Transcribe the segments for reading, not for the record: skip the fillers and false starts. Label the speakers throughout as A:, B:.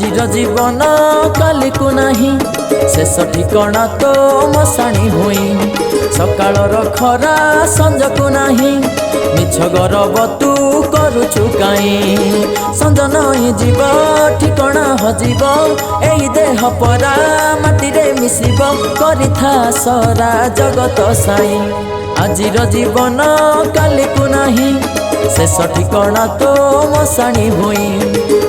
A: आजिर जीवन काली को नाही शेष ठिकणा तो मशाणी भुई सकाळर खरा संज को नाही मिछ गरब तू करुचु काई संज नई जीव ठिकणा हजिब एई देह परा माटी रे मिसिब करिथा सरा जगत साई आजिर जीवन काली को नाही शेष ठिकणा तो मशाणी भुई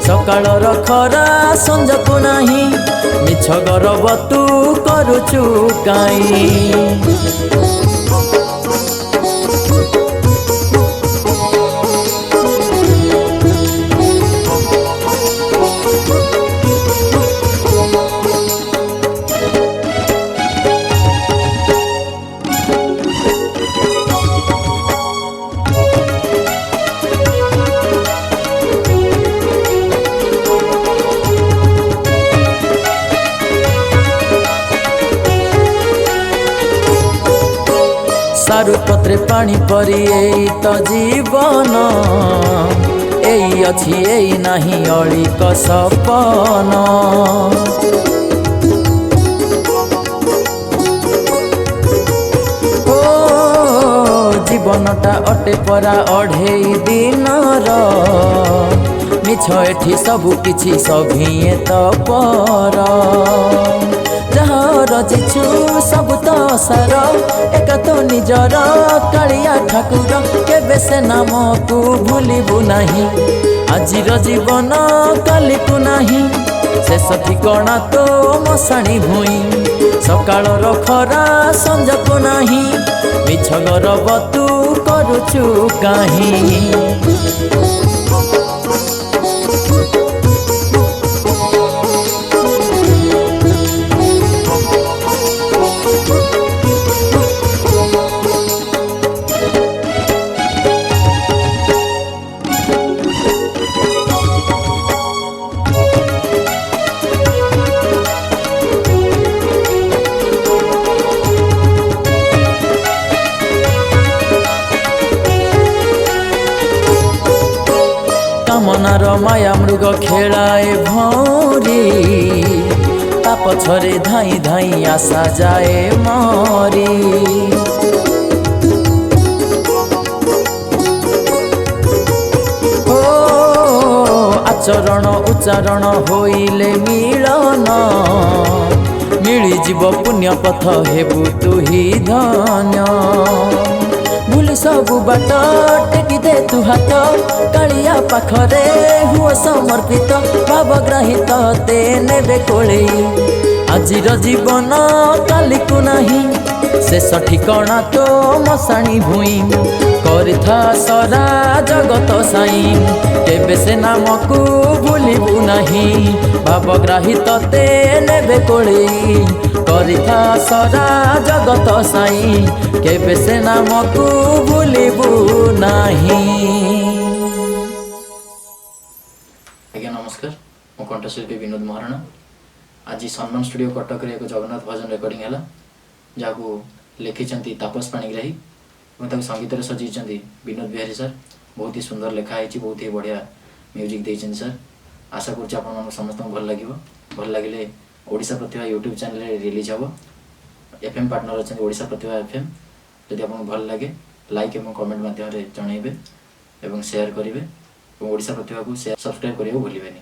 A: सकाळर खरा संज को नाही मिछ गरब तू करुचु काई सारु पत्रे पानी परी एई तो जीवन एई अछि एई नाही अळिक सपन ओ जीवनटा अटे परा अढ़ेई दिनर मिछ एठी सबु किछि सभिए तो पर रचिछु सब तो सार एक तो निजर कालिया ठाकुर केबे से नाम तू भूलिबु नाही आजिर जीवन काली को नाही शेष ठिकणा तो मशाणी भुई सकाळर खरा संज को नाही मिछ गरब तू करुचु काहीं कामनार माया मृग खेलाए भौरी ता पछरे धाई धाई आशा जाए मरी ओ आचरण उच्चारण होइले मिलन मिली जीव पुण्य पथ हेबु तु ही धन्य भूल सबु बाट टेकी दे तू हाथ कालिया पाखरे हुआ समर्पित भावग्राहित ते नेबे कोले आजिर जीवन काली को नाही शेष ठिकणा तो मशाणी भुई करिथा सरा जगत साई केबे से नाम को भूलिबु नाही भावग्राहित ते नेबे कोले करिथा सरा जगत साई केबे से नाम को भूलिबु नाही।
B: आज्ञा नमस्कार मो कंठशिल्पी विनोद महाराणा आज सम्मान स्टूडियो कटक रे एक जगन्नाथ भजन रेकर्डिंग है जहाँ लिखिं तापस पाणिग्राही और संगीत सजाई विनोद बिहारी सर बहुत ही सुंदर लिखाई बहुत ही बढ़िया म्यूजिक देते सर आशा कर समस्त भल लगे भल लगे ओडिशा प्रतिभा यूट्यूब चैनल रिलीज हम एफएम पार्टनर अच्छा ओडिशा प्रतिभा एफएम जदि आपको भल लगे लाइक और कमेंट माध्यम जनइबे और शेयर करेंगे ओडिशा प्रतिभा को सब्सक्राइब करने भूलें।